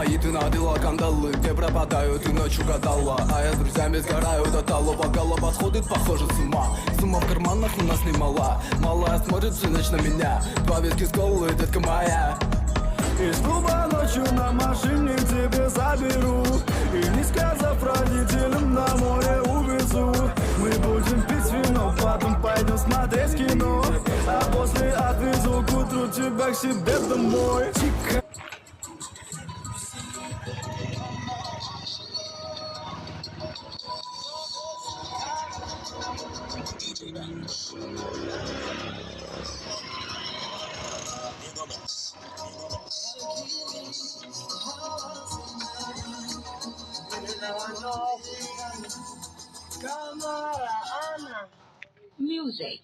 Мои ты надела кандалы, где пропадаю, ты ночью гадала. А я с друзьями сгораю до талого, голова сходит, похоже, с ума. Сумма в карманах у нас немала, малая смотрит всю ночь на меня. Два виски с колой, детка моя. Из клуба ночью на машине тебе заберу, и не сказав родителям на море увезу. Мы будем пить вино, потом пойдем смотреть кино, а после отвезу к утру тебя к себе домой. Тихо. Music.